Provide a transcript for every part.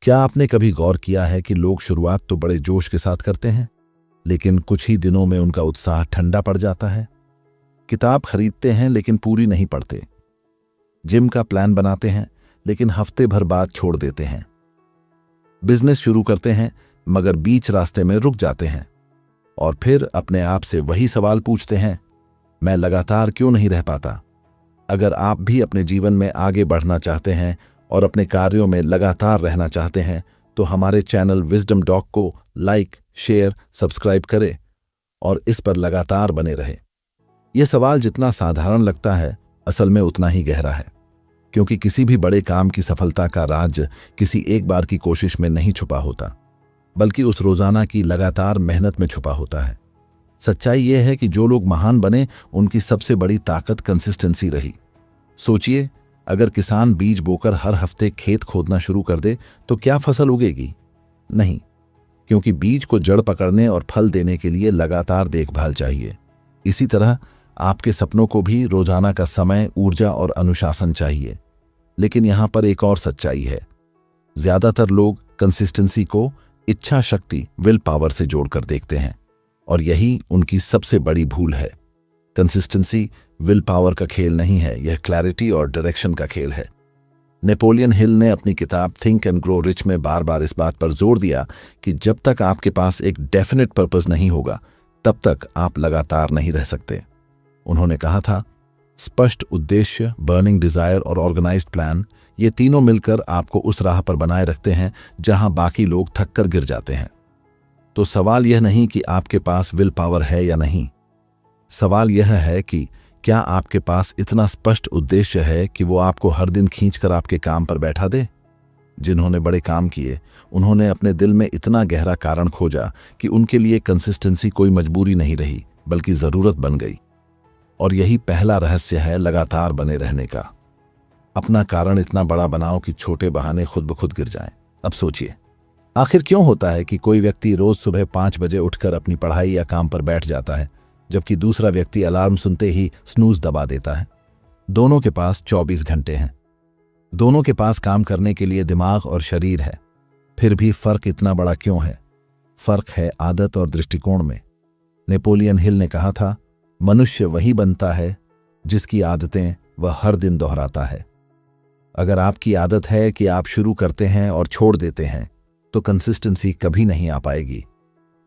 क्या आपने कभी गौर किया है कि लोग शुरुआत तो बड़े जोश के साथ करते हैं, लेकिन कुछ ही दिनों में उनका उत्साह ठंडा पड़ जाता है। किताब खरीदते हैं लेकिन पूरी नहीं पढ़ते। जिम का प्लान बनाते हैं लेकिन हफ्ते भर बाद छोड़ देते हैं। बिजनेस शुरू करते हैं मगर बीच रास्ते में रुक जाते हैं और फिर अपने आप से वही सवाल पूछते हैं, मैं लगातार क्यों नहीं रह पाता। अगर आप भी अपने जीवन में आगे बढ़ना चाहते हैं और अपने कार्यों में लगातार रहना चाहते हैं तो हमारे चैनल विजडम डॉग को लाइक, शेयर, सब्सक्राइब करें और इस पर लगातार बने रहे। यह सवाल जितना साधारण लगता है असल में उतना ही गहरा है, क्योंकि किसी भी बड़े काम की सफलता का राज किसी एक बार की कोशिश में नहीं छुपा होता, बल्कि उस रोजाना की लगातार मेहनत में छुपा होता है। सच्चाई यह है कि जो लोग महान बने उनकी सबसे बड़ी ताकत कंसिस्टेंसी रही। सोचिए, अगर किसान बीज बोकर हर हफ्ते खेत खोदना शुरू कर दे तो क्या फसल उगेगी? नहीं, क्योंकि बीज को जड़ पकड़ने और फल देने के लिए लगातार देखभाल चाहिए। इसी तरह आपके सपनों को भी रोजाना का समय, ऊर्जा और अनुशासन चाहिए। लेकिन यहां पर एक और सच्चाई है। ज्यादातर लोग कंसिस्टेंसी को इच्छा शक्ति, विल पावर से जोड़कर देखते हैं और यही उनकी सबसे बड़ी भूल है। कंसिस्टेंसी विल पावर का खेल नहीं है, यह क्लैरिटी और डायरेक्शन का खेल है। नेपोलियन हिल ने अपनी किताब थिंक एंड ग्रो रिच में बार बार इस बात पर जोर दिया कि जब तक आपके पास एक डेफिनेट पर्पस नहीं होगा तब तक आप लगातार नहीं रह सकते। उन्होंने कहा था, स्पष्ट उद्देश्य, बर्निंग डिजायर और ऑर्गेनाइज्ड प्लान, ये तीनों मिलकर आपको उस राह पर बनाए रखते हैं जहां बाकी लोग थक कर गिर जाते हैं। तो सवाल यह नहीं कि आपके पास विल पावर है या नहीं, सवाल यह है कि क्या आपके पास इतना स्पष्ट उद्देश्य है कि वो आपको हर दिन खींचकर आपके काम पर बैठा दे। जिन्होंने बड़े काम किए उन्होंने अपने दिल में इतना गहरा कारण खोजा कि उनके लिए कंसिस्टेंसी कोई मजबूरी नहीं रही बल्कि जरूरत बन गई। और यही पहला रहस्य है लगातार बने रहने का। अपना कारण इतना बड़ा बनाओ कि छोटे बहाने खुद ब खुद गिर जाएं। अब सोचिए, आखिर क्यों होता है कि कोई व्यक्ति रोज सुबह 5 बजे उठकर अपनी पढ़ाई या काम पर बैठ जाता है जबकि दूसरा व्यक्ति अलार्म सुनते ही स्नूज दबा देता है? दोनों के पास 24 घंटे हैं, दोनों के पास काम करने के लिए दिमाग और शरीर है। फिर भी फर्क इतना बड़ा क्यों है? फर्क है आदत और दृष्टिकोण में। नेपोलियन हिल ने कहा था, मनुष्य वही बनता है जिसकी आदतें वह हर दिन दोहराता है। अगर आपकी आदत है कि आप शुरू करते हैं और छोड़ देते हैं तो कंसिस्टेंसी कभी नहीं आ पाएगी।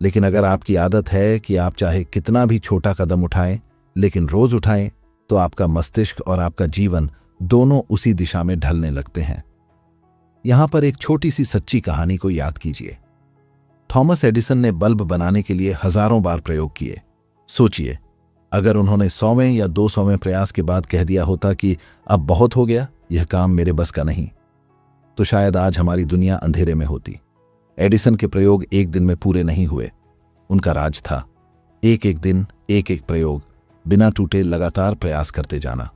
लेकिन अगर आपकी आदत है कि आप चाहे कितना भी छोटा कदम उठाएं लेकिन रोज उठाएं, तो आपका मस्तिष्क और आपका जीवन दोनों उसी दिशा में ढलने लगते हैं। यहां पर एक छोटी सी सच्ची कहानी को याद कीजिए। थॉमस एडिसन ने बल्ब बनाने के लिए हजारों बार प्रयोग किए। सोचिए, अगर उन्होंने 100वें या 200वें प्रयास के बाद कह दिया होता कि अब बहुत हो गया, यह काम मेरे बस का नहीं, तो शायद आज हमारी दुनिया अंधेरे में होती। एडिसन के प्रयोग एक दिन में पूरे नहीं हुए। उनका राज था एक एक दिन, एक एक प्रयोग, बिना टूटे लगातार प्रयास करते जाना।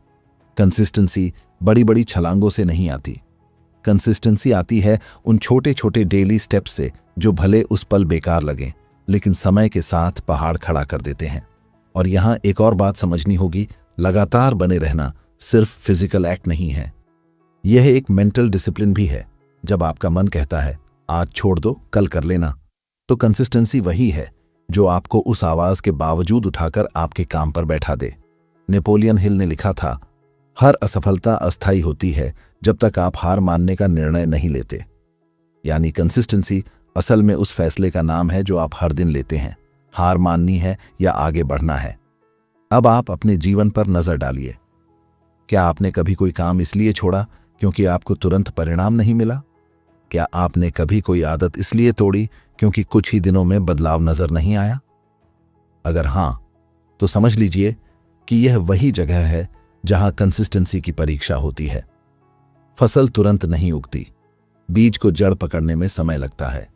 कंसिस्टेंसी बड़ी बड़ी छलांगों से नहीं आती। कंसिस्टेंसी आती है उन छोटे छोटे डेली स्टेप्स से जो भले उस पल बेकार लगें लेकिन समय के साथ पहाड़ खड़ा कर देते हैं। और यहां एक और बात समझनी होगी, लगातार बने रहना सिर्फ फिजिकल एक्ट नहीं है, यह एक मेंटल डिसिप्लिन भी है। जब आपका मन कहता है आज छोड़ दो, कल कर लेना, तो कंसिस्टेंसी वही है जो आपको उस आवाज के बावजूद उठाकर आपके काम पर बैठा दे। नेपोलियन हिल ने लिखा था, हर असफलता अस्थायी होती है जब तक आप हार मानने का निर्णय नहीं लेते। यानी कंसिस्टेंसी असल में उस फैसले का नाम है जो आप हर दिन लेते हैं, हार माननी है या आगे बढ़ना है। अब आप अपने जीवन पर नजर डालिए। क्या आपने कभी कोई काम इसलिए छोड़ा क्योंकि आपको तुरंत परिणाम नहीं मिला? क्या आपने कभी कोई आदत इसलिए तोड़ी क्योंकि कुछ ही दिनों में बदलाव नजर नहीं आया? अगर हां, तो समझ लीजिए कि यह वही जगह है जहां कंसिस्टेंसी की परीक्षा होती है। फसल तुरंत नहीं उगती, बीज को जड़ पकड़ने में समय लगता है।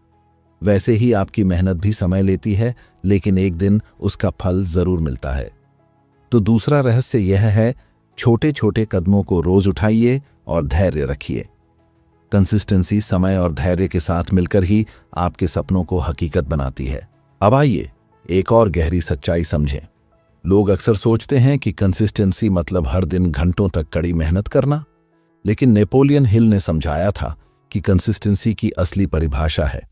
वैसे ही आपकी मेहनत भी समय लेती है, लेकिन एक दिन उसका फल जरूर मिलता है। तो दूसरा रहस्य यह है, छोटे छोटे कदमों को रोज उठाइए और धैर्य रखिए। कंसिस्टेंसी समय और धैर्य के साथ मिलकर ही आपके सपनों को हकीकत बनाती है। अब आइए एक और गहरी सच्चाई समझें। लोग अक्सर सोचते हैं कि कंसिस्टेंसी मतलब हर दिन घंटों तक कड़ी मेहनत करना, लेकिन नेपोलियन हिल ने समझाया था कि कंसिस्टेंसी की असली परिभाषा है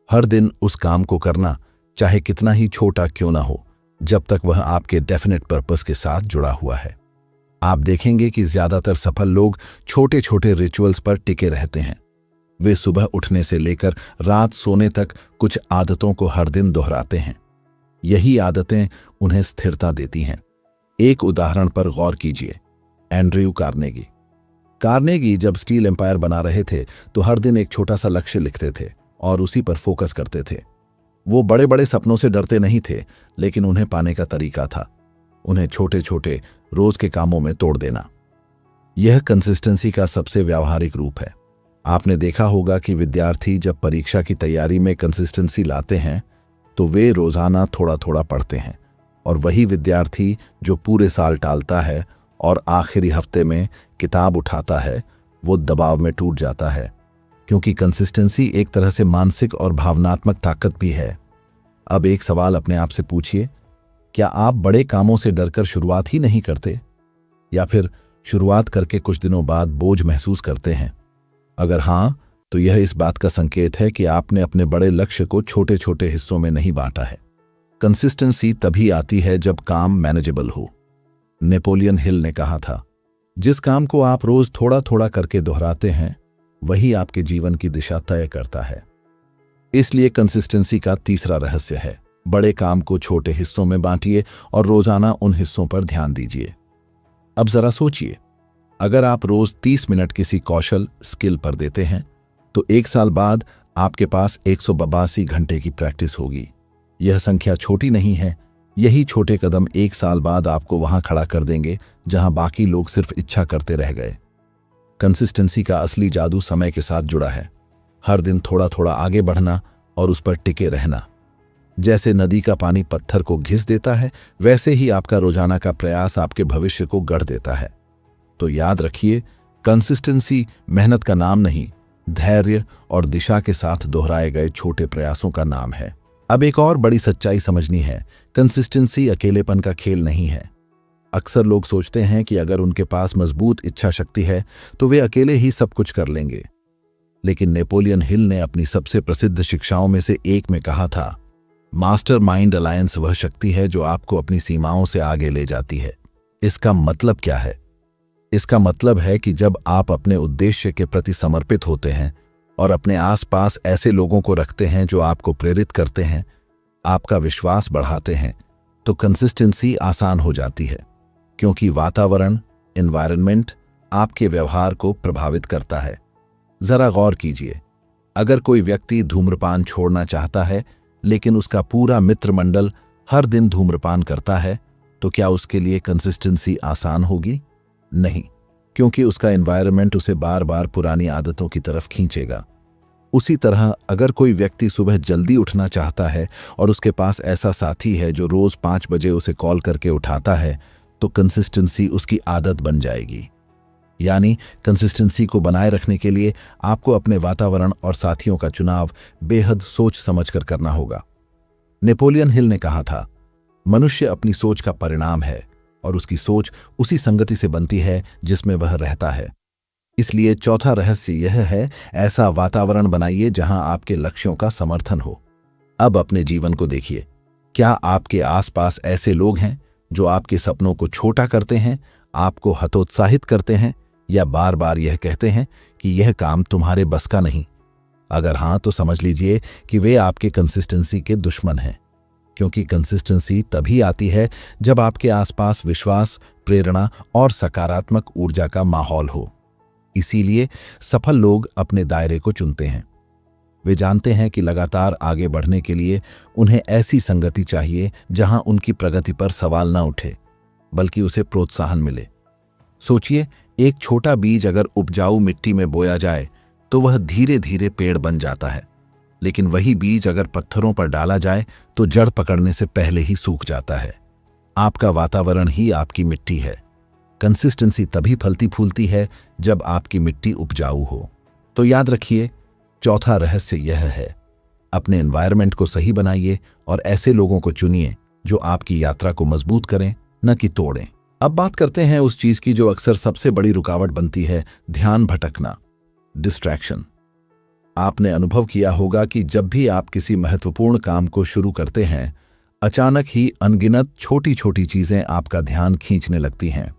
हर दिन उस काम को करना, चाहे कितना ही छोटा क्यों ना हो, जब तक वह आपके डेफिनेट पर्पस के साथ जुड़ा हुआ है। आप देखेंगे कि ज्यादातर सफल लोग छोटे छोटे रिचुअल्स पर टिके रहते हैं। वे सुबह उठने से लेकर रात सोने तक कुछ आदतों को हर दिन दोहराते हैं। यही आदतें उन्हें स्थिरता देती हैं। एक उदाहरण पर गौर कीजिए। Andrew Carnegie. कार्नेगी जब स्टील एम्पायर बना रहे थे तो हर दिन एक छोटा सा लक्ष्य लिखते थे और उसी पर फोकस करते थे। वो बड़े बड़े सपनों से डरते नहीं थे, लेकिन उन्हें पाने का तरीका था उन्हें छोटे छोटे रोज के कामों में तोड़ देना। यह कंसिस्टेंसी का सबसे व्यावहारिक रूप है। आपने देखा होगा कि विद्यार्थी जब परीक्षा की तैयारी में कंसिस्टेंसी लाते हैं तो वे रोजाना थोड़ा थोड़ा पढ़ते हैं, और वही विद्यार्थी जो पूरे साल टालता है और आखिरी हफ्ते में किताब उठाता है, वो दबाव में टूट जाता है। क्योंकि कंसिस्टेंसी एक तरह से मानसिक और भावनात्मक ताकत भी है। अब एक सवाल अपने आप से पूछिए, क्या आप बड़े कामों से डरकर शुरुआत ही नहीं करते, या फिर शुरुआत करके कुछ दिनों बाद बोझ महसूस करते हैं? अगर हां, तो यह इस बात का संकेत है कि आपने अपने बड़े लक्ष्य को छोटे छोटे हिस्सों में नहीं बांटा है। कंसिस्टेंसी तभी आती है जब काम मैनेजेबल हो। नेपोलियन हिल ने कहा था, जिस काम को आप रोज थोड़ा थोड़ा करके दोहराते हैं वही आपके जीवन की दिशा तय करता है। इसलिए कंसिस्टेंसी का तीसरा रहस्य है, बड़े काम को छोटे हिस्सों में बांटिए और रोजाना उन हिस्सों पर ध्यान दीजिए। अब जरा सोचिए, अगर आप रोज 30 मिनट किसी कौशल स्किल पर देते हैं तो 1 साल बाद आपके पास 182 घंटे की प्रैक्टिस होगी। यह संख्या छोटी नहीं है। यही छोटे कदम 1 साल बाद आपको वहां खड़ा कर देंगे जहां बाकी लोग सिर्फ इच्छा करते रह गए। कंसिस्टेंसी का असली जादू समय के साथ जुड़ा है। हर दिन थोड़ा थोड़ा आगे बढ़ना और उस पर टिके रहना। जैसे नदी का पानी पत्थर को घिस देता है, वैसे ही आपका रोजाना का प्रयास आपके भविष्य को गढ़ देता है। तो याद रखिए, कंसिस्टेंसी मेहनत का नाम नहीं, धैर्य और दिशा के साथ दोहराए गए छोटे प्रयासों का नाम है। अब एक और बड़ी सच्चाई समझनी है, कंसिस्टेंसी अकेलेपन का खेल नहीं है। अक्सर लोग सोचते हैं कि अगर उनके पास मजबूत इच्छा शक्ति है तो वे अकेले ही सब कुछ कर लेंगे। लेकिन नेपोलियन हिल ने अपनी सबसे प्रसिद्ध शिक्षाओं में से एक में कहा था, मास्टर माइंड अलायंस वह शक्ति है जो आपको अपनी सीमाओं से आगे ले जाती है। इसका मतलब क्या है? इसका मतलब है कि जब आप अपने उद्देश्य के प्रति समर्पित होते हैं और अपने आसपास ऐसे लोगों को रखते हैं जो आपको प्रेरित करते हैं, आपका विश्वास बढ़ाते हैं, तो कंसिस्टेंसी आसान हो जाती है। क्योंकि वातावरण, एनवायरनमेंट आपके व्यवहार को प्रभावित करता है। जरा गौर कीजिए, अगर कोई व्यक्ति धूम्रपान छोड़ना चाहता है लेकिन उसका पूरा मित्र मंडल हर दिन धूम्रपान करता है, तो क्या उसके लिए कंसिस्टेंसी आसान होगी? नहीं, क्योंकि उसका एनवायरनमेंट उसे बार बार पुरानी आदतों की तरफ खींचेगा। उसी तरह अगर कोई व्यक्ति सुबह जल्दी उठना चाहता है और उसके पास ऐसा साथी है जो रोज 5 बजे उसे कॉल करके उठाता है, तो कंसिस्टेंसी उसकी आदत बन जाएगी। यानी कंसिस्टेंसी को बनाए रखने के लिए आपको अपने वातावरण और साथियों का चुनाव बेहद सोच समझकर करना होगा। नेपोलियन हिल ने कहा था, मनुष्य अपनी सोच का परिणाम है और उसकी सोच उसी संगति से बनती है जिसमें वह रहता है। इसलिए चौथा रहस्य यह है, ऐसा वातावरण बनाइए जहां आपके लक्ष्यों का समर्थन हो। अब अपने जीवन को देखिए, क्या आपके आसपास ऐसे लोग हैं जो आपके सपनों को छोटा करते हैं, आपको हतोत्साहित करते हैं, या बार बार यह कहते हैं कि यह काम तुम्हारे बस का नहीं? अगर हां, तो समझ लीजिए कि वे आपके कंसिस्टेंसी के दुश्मन हैं। क्योंकि कंसिस्टेंसी तभी आती है जब आपके आसपास विश्वास, प्रेरणा और सकारात्मक ऊर्जा का माहौल हो। इसीलिए सफल लोग अपने दायरे को चुनते हैं। वे जानते हैं कि लगातार आगे बढ़ने के लिए उन्हें ऐसी संगति चाहिए जहां उनकी प्रगति पर सवाल न उठे, बल्कि उसे प्रोत्साहन मिले। सोचिए, एक छोटा बीज अगर उपजाऊ मिट्टी में बोया जाए तो वह धीरे धीरे पेड़ बन जाता है, लेकिन वही बीज अगर पत्थरों पर डाला जाए तो जड़ पकड़ने से पहले ही सूख जाता है। आपका वातावरण ही आपकी मिट्टी है। कंसिस्टेंसी तभी फलती फूलती है जब आपकी मिट्टी उपजाऊ हो। तो याद रखिए, चौथा रहस्य यह है, अपने एनवायरनमेंट को सही बनाइए और ऐसे लोगों को चुनिए जो आपकी यात्रा को मजबूत करें, न कि तोड़ें। अब बात करते हैं उस चीज की जो अक्सर सबसे बड़ी रुकावट बनती है, ध्यान भटकना, डिस्ट्रैक्शन। आपने अनुभव किया होगा कि जब भी आप किसी महत्वपूर्ण काम को शुरू करते हैं, अचानक ही अनगिनत छोटी छोटी चीजें आपका ध्यान खींचने लगती हैं।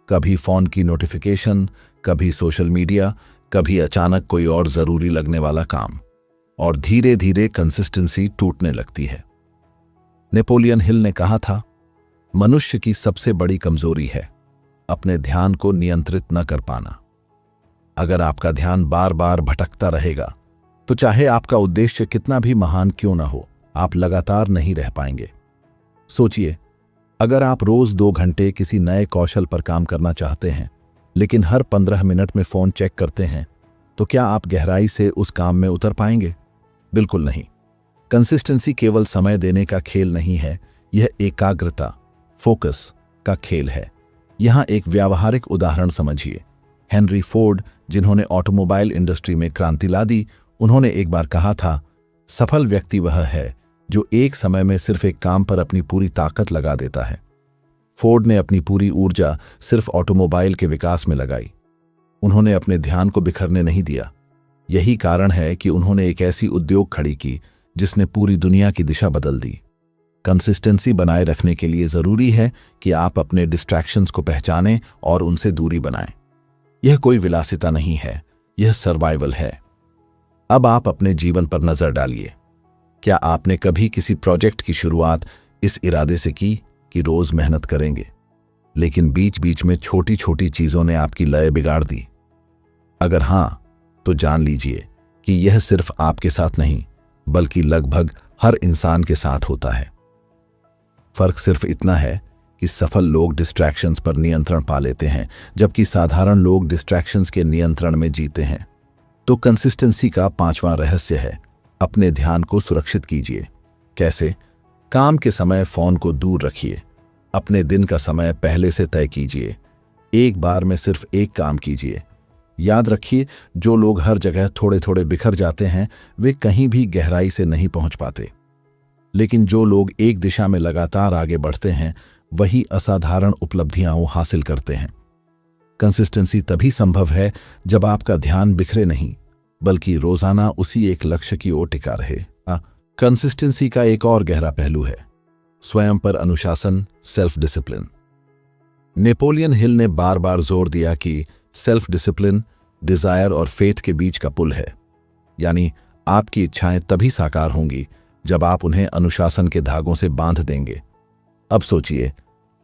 कभी फोन की नोटिफिकेशन, कभी सोशल मीडिया, कभी अचानक कोई और जरूरी लगने वाला काम, और धीरे धीरे कंसिस्टेंसी टूटने लगती है। नेपोलियन हिल ने कहा था, मनुष्य की सबसे बड़ी कमजोरी है अपने ध्यान को नियंत्रित न कर पाना। अगर आपका ध्यान बार बार भटकता रहेगा तो चाहे आपका उद्देश्य कितना भी महान क्यों न हो, आप लगातार नहीं रह पाएंगे। सोचिए, अगर आप रोज 2 घंटे किसी नए कौशल पर काम करना चाहते हैं, लेकिन हर 15 मिनट में फोन चेक करते हैं, तो क्या आप गहराई से उस काम में उतर पाएंगे? बिल्कुल नहीं। कंसिस्टेंसी केवल समय देने का खेल नहीं है, यह एकाग्रता, फोकस का खेल है। यहां एक व्यावहारिक उदाहरण समझिए। हेनरी फोर्ड, जिन्होंने ऑटोमोबाइल इंडस्ट्री में क्रांति ला दी, उन्होंने एक बार कहा था, सफल व्यक्ति वह है जो एक समय में सिर्फ एक काम पर अपनी पूरी ताकत लगा देता है। फोर्ड ने अपनी पूरी ऊर्जा सिर्फ ऑटोमोबाइल के विकास में लगाई। उन्होंने अपने ध्यान को बिखरने नहीं दिया। यही कारण है कि उन्होंने एक ऐसी उद्योग खड़ी की जिसने पूरी दुनिया की दिशा बदल दी। कंसिस्टेंसी बनाए रखने के लिए जरूरी है कि आप अपने डिस्ट्रैक्शंस को पहचानें और उनसे दूरी बनाएं। यह कोई विलासिता नहीं है, यह सर्वाइवल है। अब आप अपने जीवन पर नजर डालिए। क्या आपने कभी किसी प्रोजेक्ट की शुरुआत इस इरादे से की कि रोज मेहनत करेंगे, लेकिन बीच बीच में छोटी छोटी चीजों ने आपकी लय बिगाड़ दी? अगर हां, तो जान लीजिए कि यह सिर्फ आपके साथ नहीं, बल्कि लगभग हर इंसान के साथ होता है। फर्क सिर्फ इतना है कि सफल लोग डिस्ट्रैक्शंस पर नियंत्रण पा लेते हैं, जबकि साधारण लोग डिस्ट्रैक्शंस के नियंत्रण में जीते हैं। तो कंसिस्टेंसी का 5वां रहस्य है, अपने ध्यान को सुरक्षित कीजिए। कैसे? काम के समय फोन को दूर रखिए। अपने दिन का समय पहले से तय कीजिए। एक बार में सिर्फ एक काम कीजिए। याद रखिए, जो लोग हर जगह थोड़े थोड़े बिखर जाते हैं, वे कहीं भी गहराई से नहीं पहुंच पाते। लेकिन जो लोग एक दिशा में लगातार आगे बढ़ते हैं, वही असाधारण उपलब्धियां हासिल करते हैं। कंसिस्टेंसी तभी संभव है जब आपका ध्यान बिखरे नहीं, बल्कि रोजाना उसी एक लक्ष्य की ओर टिका रहे। कंसिस्टेंसी का एक और गहरा पहलू है स्वयं पर अनुशासन, सेल्फ डिसिप्लिन। नेपोलियन हिल ने बार बार जोर दिया कि सेल्फ डिसिप्लिन डिजायर और फेथ के बीच का पुल है। यानी आपकी इच्छाएं तभी साकार होंगी जब आप उन्हें अनुशासन के धागों से बांध देंगे। अब सोचिए,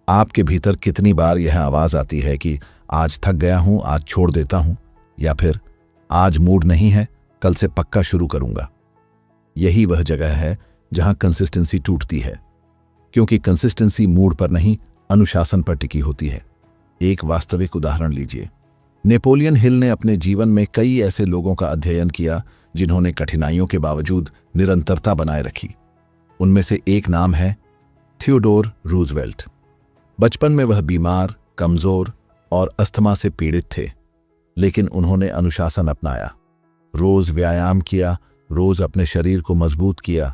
आपके भीतर कितनी बार यह आवाज आती है कि आज थक गया हूं, आज छोड़ देता हूं, या फिर आज मूड नहीं है, कल से पक्का शुरू करूंगा। यही वह जगह है जहां कंसिस्टेंसी टूटती है, क्योंकि कंसिस्टेंसी मूड पर नहीं, अनुशासन पर टिकी होती है। एक वास्तविक उदाहरण लीजिए। नेपोलियन हिल ने अपने जीवन में कई ऐसे लोगों का अध्ययन किया जिन्होंने कठिनाइयों के बावजूद निरंतरता बनाए रखी। उनमें से एक नाम है थियोडोर रूजवेल्ट। बचपन में वह बीमार, कमजोर और अस्थमा से पीड़ित थे, लेकिन उन्होंने अनुशासन अपनाया। रोज व्यायाम किया, रोज अपने शरीर को मजबूत किया।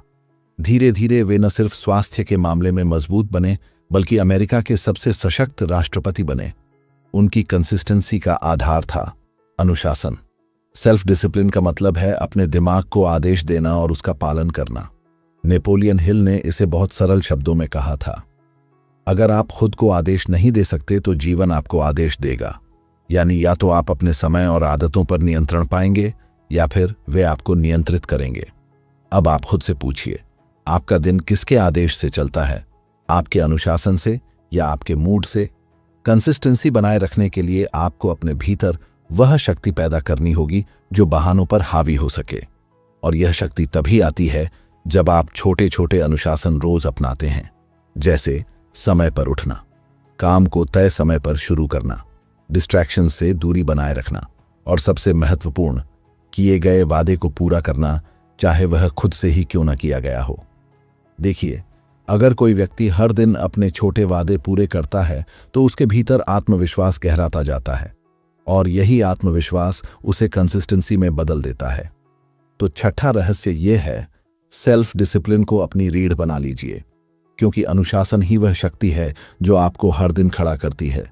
धीरे धीरे वे न सिर्फ स्वास्थ्य के मामले में मजबूत बने, बल्कि अमेरिका के सबसे सशक्त राष्ट्रपति बने। उनकी कंसिस्टेंसी का आधार था अनुशासन। सेल्फ डिसिप्लिन का मतलब है अपने दिमाग को आदेश देना और उसका पालन करना। नेपोलियन हिल ने इसे बहुत सरल शब्दों में कहा था, अगर आप खुद को आदेश नहीं दे सकते तो जीवन आपको आदेश देगा। यानी या तो आप अपने समय और आदतों पर नियंत्रण पाएंगे, या फिर वे आपको नियंत्रित करेंगे। अब आप खुद से पूछिए, आपका दिन किसके आदेश से चलता है? आपके अनुशासन से या आपके मूड से? कंसिस्टेंसी बनाए रखने के लिए आपको अपने भीतर वह शक्ति पैदा करनी होगी जो बहानों पर हावी हो सके। और यह शक्ति तभी आती है जब आप छोटे छोटे अनुशासन रोज अपनाते हैं, जैसे समय पर उठना, काम को तय समय पर शुरू करना, डिस्ट्रैक्शन से दूरी बनाए रखना, और सबसे महत्वपूर्ण, किए गए वादे को पूरा करना, चाहे वह खुद से ही क्यों न किया गया हो। देखिए, अगर कोई व्यक्ति हर दिन अपने छोटे वादे पूरे करता है तो उसके भीतर आत्मविश्वास गहराता जाता है, और यही आत्मविश्वास उसे कंसिस्टेंसी में बदल देता है। तो छठा रहस्य यह है, सेल्फ डिसिप्लिन को अपनी रीढ़ बना लीजिए, क्योंकि अनुशासन ही वह शक्ति है जो आपको हर दिन खड़ा करती है,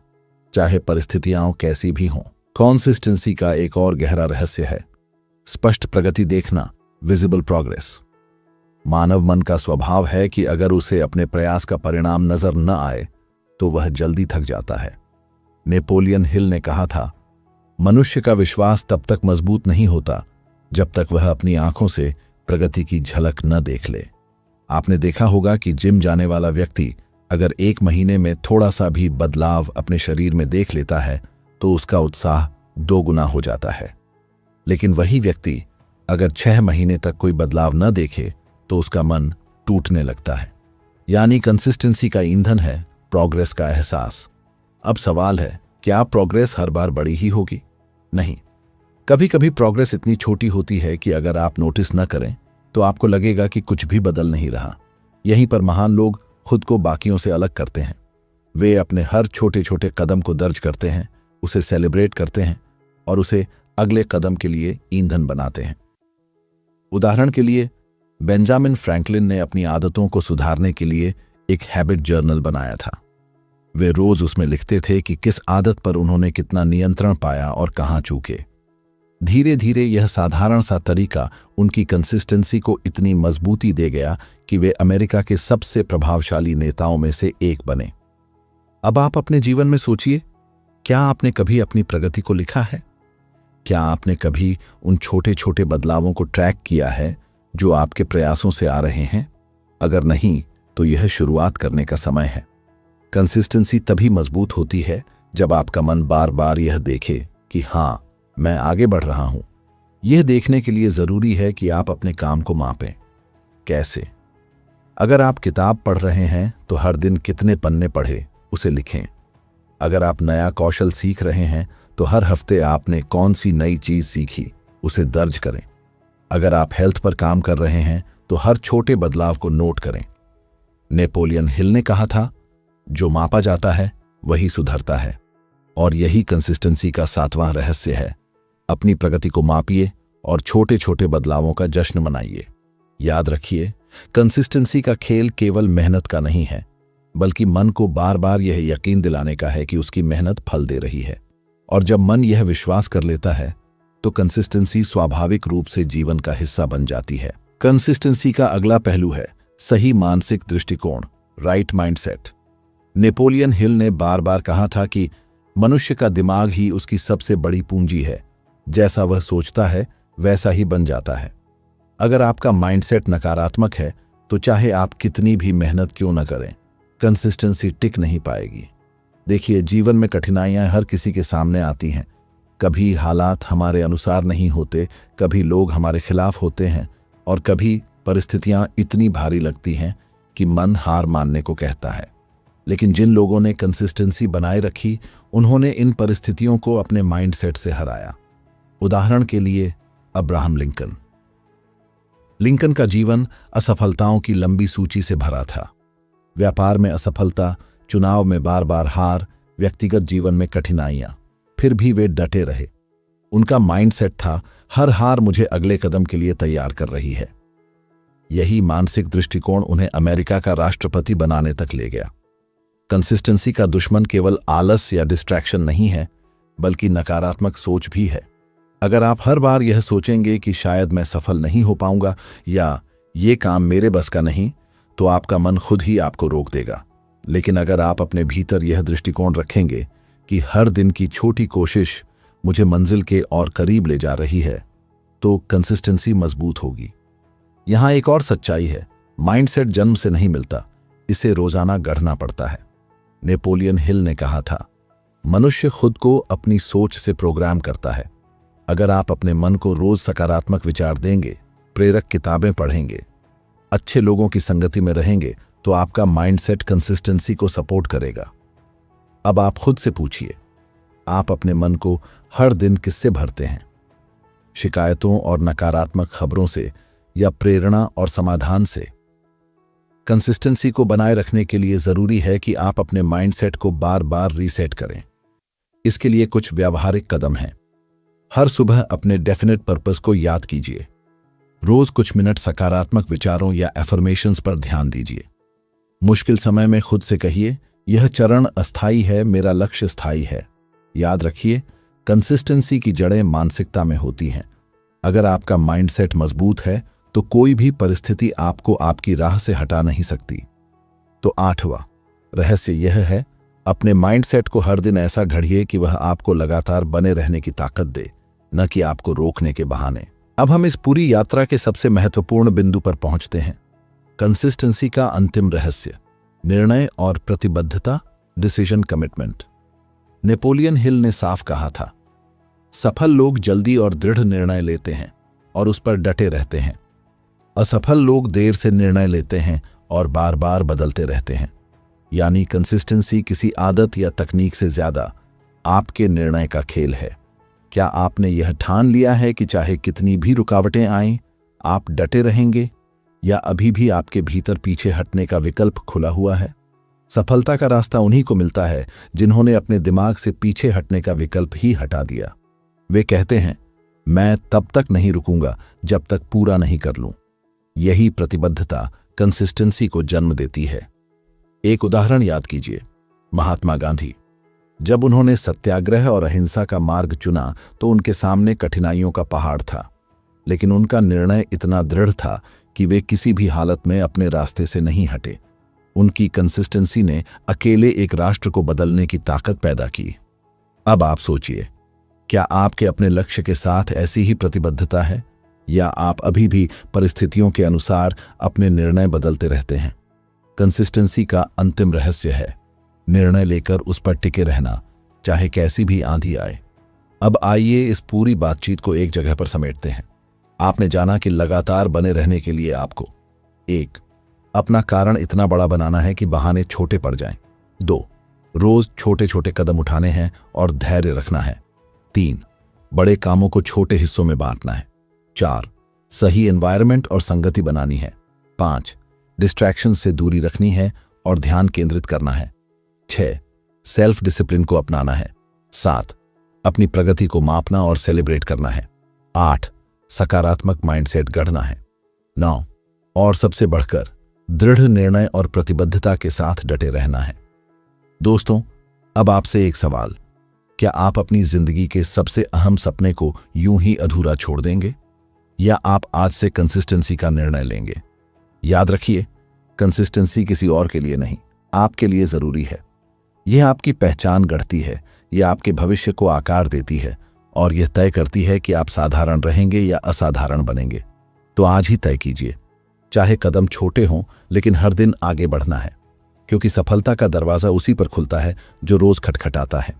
चाहे परिस्थितियां कैसी भी हों। कंसिस्टेंसी का एक और गहरा रहस्य है स्पष्ट प्रगति देखना, विजिबल प्रोग्रेस। मानव मन का स्वभाव है कि अगर उसे अपने प्रयास का परिणाम नजर न आए तो वह जल्दी थक जाता है। नेपोलियन हिल ने कहा था, मनुष्य का विश्वास तब तक मजबूत नहीं होता जब तक वह अपनी आंखों से प्रगति की झलक न देख ले। आपने देखा होगा कि जिम जाने वाला व्यक्ति अगर 1 महीने में थोड़ा सा भी बदलाव अपने शरीर में देख लेता है तो उसका उत्साह 2 गुना हो जाता है। लेकिन वही व्यक्ति अगर 6 महीने तक कोई बदलाव न देखे तो उसका मन टूटने लगता है। यानी कंसिस्टेंसी का ईंधन है प्रोग्रेस का एहसास। अब सवाल है, क्या प्रोग्रेस हर बार बड़ी ही होगी? नहीं, कभी कभी प्रोग्रेस इतनी छोटी होती है कि अगर आप नोटिस न करें तो आपको लगेगा कि कुछ भी बदल नहीं रहा। यहीं पर महान लोग खुद को बाकियों से अलग करते हैं। वे अपने हर छोटे छोटे कदम को दर्ज करते हैं, उसे सेलिब्रेट करते हैं और उसे अगले कदम के लिए ईंधन बनाते हैं। उदाहरण के लिए बेंजामिन फ्रैंकलिन ने अपनी आदतों को सुधारने के लिए एक हैबिट जर्नल बनाया था। वे रोज उसमें लिखते थे कि किस आदत पर उन्होंने कितना नियंत्रण पाया और कहां चूके। धीरे धीरे यह साधारण सा तरीका उनकी कंसिस्टेंसी को इतनी मजबूती दे गया कि वे अमेरिका के सबसे प्रभावशाली नेताओं में से एक बने। अब आप अपने जीवन में सोचिए, क्या आपने कभी अपनी प्रगति को लिखा है? क्या आपने कभी उन छोटे छोटे बदलावों को ट्रैक किया है जो आपके प्रयासों से आ रहे हैं? अगर नहीं तो यह शुरुआत करने का समय है। कंसिस्टेंसी तभी मजबूत होती है जब आपका मन बार बार यह देखे कि हाँ, मैं आगे बढ़ रहा हूं। यह देखने के लिए जरूरी है कि आप अपने काम को मापें। कैसे? अगर आप किताब पढ़ रहे हैं तो हर दिन कितने पन्ने पढ़े उसे लिखें। अगर आप नया कौशल सीख रहे हैं तो हर हफ्ते आपने कौन सी नई चीज सीखी उसे दर्ज करें। अगर आप हेल्थ पर काम कर रहे हैं तो हर छोटे बदलाव को नोट करें। नेपोलियन हिल ने कहा था, जो मापा जाता है वही सुधरता है। और यही कंसिस्टेंसी का 7वां रहस्य है। अपनी प्रगति को मापिए और छोटे छोटे बदलावों का जश्न मनाइए। याद रखिए, कंसिस्टेंसी का खेल केवल मेहनत का नहीं है, बल्कि मन को बार बार यह यकीन दिलाने का है कि उसकी मेहनत फल दे रही है। और जब मन यह विश्वास कर लेता है तो कंसिस्टेंसी स्वाभाविक रूप से जीवन का हिस्सा बन जाती है। कंसिस्टेंसी का अगला पहलू है सही मानसिक दृष्टिकोण, राइट माइंडसेट। नेपोलियन हिल ने बार बार कहा था कि मनुष्य का दिमाग ही उसकी सबसे बड़ी पूंजी है। जैसा वह सोचता है वैसा ही बन जाता है। अगर आपका माइंडसेट नकारात्मक है तो चाहे आप कितनी भी मेहनत क्यों न करें, कंसिस्टेंसी टिक नहीं पाएगी। देखिए, जीवन में कठिनाइयां हर किसी के सामने आती हैं। कभी हालात हमारे अनुसार नहीं होते, कभी लोग हमारे खिलाफ होते हैं और कभी परिस्थितियां इतनी भारी लगती हैं कि मन हार मानने को कहता है। लेकिन जिन लोगों ने कंसिस्टेंसी बनाए रखी, उन्होंने इन परिस्थितियों को अपने माइंडसेट से हराया। उदाहरण के लिए अब्राहम लिंकन। लिंकन का जीवन असफलताओं की लंबी सूची से भरा था। व्यापार में असफलता, चुनाव में बार बार हार, व्यक्तिगत जीवन में कठिनाइयां, फिर भी वे डटे रहे। उनका माइंडसेट था, हर हार मुझे अगले कदम के लिए तैयार कर रही है। यही मानसिक दृष्टिकोण उन्हें अमेरिका का राष्ट्रपति बनाने तक ले गया। कंसिस्टेंसी का दुश्मन केवल आलस या डिस्ट्रैक्शन नहीं है, बल्कि नकारात्मक सोच भी है। अगर आप हर बार यह सोचेंगे कि शायद मैं सफल नहीं हो पाऊंगा या ये काम मेरे बस का नहीं, तो आपका मन खुद ही आपको रोक देगा। लेकिन अगर आप अपने भीतर यह दृष्टिकोण रखेंगे कि हर दिन की छोटी कोशिश मुझे मंजिल के और करीब ले जा रही है, तो कंसिस्टेंसी मजबूत होगी। यहां एक और सच्चाई है, माइंडसेट जन्म से नहीं मिलता, इसे रोजाना गढ़ना पड़ता है। नेपोलियन हिल ने कहा था, मनुष्य खुद को अपनी सोच से प्रोग्राम करता है। अगर आप अपने मन को रोज सकारात्मक विचार देंगे, प्रेरक किताबें पढ़ेंगे, अच्छे लोगों की संगति में रहेंगे, तो आपका माइंडसेट कंसिस्टेंसी को सपोर्ट करेगा। अब आप खुद से पूछिए, आप अपने मन को हर दिन किससे भरते हैं? शिकायतों और नकारात्मक खबरों से या प्रेरणा और समाधान से? कंसिस्टेंसी को बनाए रखने के लिए जरूरी है कि आप अपने माइंडसेट को बार बार रीसेट करें। इसके लिए कुछ व्यावहारिक कदम हैं। हर सुबह अपने डेफिनेट पर्पस को याद कीजिए। रोज कुछ मिनट सकारात्मक विचारों या एफर्मेशंस पर ध्यान दीजिए। मुश्किल समय में खुद से कहिए, यह चरण अस्थायी है, मेरा लक्ष्य स्थायी है। याद रखिए, कंसिस्टेंसी की जड़ें मानसिकता में होती हैं। अगर आपका माइंडसेट मजबूत है तो कोई भी परिस्थिति आपको आपकी राह से हटा नहीं सकती। तो 8वां रहस्य यह है, अपने माइंडसेट को हर दिन ऐसा घड़िए कि वह आपको लगातार बने रहने की ताकत दे, न कि आपको रोकने के बहाने। अब हम इस पूरी यात्रा के सबसे महत्वपूर्ण बिंदु पर पहुंचते हैं, कंसिस्टेंसी का अंतिम रहस्य, निर्णय और प्रतिबद्धता, डिसीजन कमिटमेंट। नेपोलियन हिल ने साफ कहा था, सफल लोग जल्दी और दृढ़ निर्णय लेते हैं और उस पर डटे रहते हैं। असफल लोग देर से निर्णय लेते हैं और बार बार बदलते रहते हैं। यानी कंसिस्टेंसी किसी आदत या तकनीक से ज्यादा आपके निर्णय का खेल है। क्या आपने यह ठान लिया है कि चाहे कितनी भी रुकावटें आएं, आप डटे रहेंगे, या अभी भी आपके भीतर पीछे हटने का विकल्प खुला हुआ है? सफलता का रास्ता उन्हीं को मिलता है जिन्होंने अपने दिमाग से पीछे हटने का विकल्प ही हटा दिया। वे कहते हैं, मैं तब तक नहीं रुकूंगा जब तक पूरा नहीं कर लूं। यही प्रतिबद्धता कंसिस्टेंसी को जन्म देती है। एक उदाहरण याद कीजिए, महात्मा गांधी। जब उन्होंने सत्याग्रह और अहिंसा का मार्ग चुना तो उनके सामने कठिनाइयों का पहाड़ था, लेकिन उनका निर्णय इतना दृढ़ था कि वे किसी भी हालत में अपने रास्ते से नहीं हटे। उनकी कंसिस्टेंसी ने अकेले एक राष्ट्र को बदलने की ताकत पैदा की। अब आप सोचिए, क्या आपके अपने लक्ष्य के साथ ऐसी ही प्रतिबद्धता है, या आप अभी भी परिस्थितियों के अनुसार अपने निर्णय बदलते रहते हैं? कंसिस्टेंसी का अंतिम रहस्य है निर्णय लेकर उस पर टिके रहना, चाहे कैसी भी आंधी आए। अब आइए इस पूरी बातचीत को एक जगह पर समेटते हैं। आपने जाना कि लगातार बने रहने के लिए आपको 1. अपना कारण इतना बड़ा बनाना है कि बहाने छोटे पड़ जाएं। 2. रोज छोटे छोटे कदम उठाने हैं और धैर्य रखना है। 3. बड़े कामों को छोटे हिस्सों में बांटना है। 4. सही एनवायरनमेंट और संगति बनानी है। 5. डिस्ट्रैक्शन से दूरी रखनी है और ध्यान केंद्रित करना है। 6. सेल्फ डिसिप्लिन को अपनाना है। 7. अपनी प्रगति को मापना और सेलिब्रेट करना है। 8. सकारात्मक माइंडसेट गढ़ना है। 9. और सबसे बढ़कर दृढ़ निर्णय और प्रतिबद्धता के साथ डटे रहना है। दोस्तों, अब आपसे एक सवाल, क्या आप अपनी जिंदगी के सबसे अहम सपने को यूं ही अधूरा छोड़ देंगे, या आप आज से कंसिस्टेंसी का निर्णय लेंगे? याद रखिए, कंसिस्टेंसी किसी और के लिए नहीं, आपके लिए जरूरी है। यह आपकी पहचान गढ़ती है, यह आपके भविष्य को आकार देती है, और यह तय करती है कि आप साधारण रहेंगे या असाधारण बनेंगे। तो आज ही तय कीजिए, चाहे कदम छोटे हों, लेकिन हर दिन आगे बढ़ना है, क्योंकि सफलता का दरवाजा उसी पर खुलता है जो रोज खटखटाता है।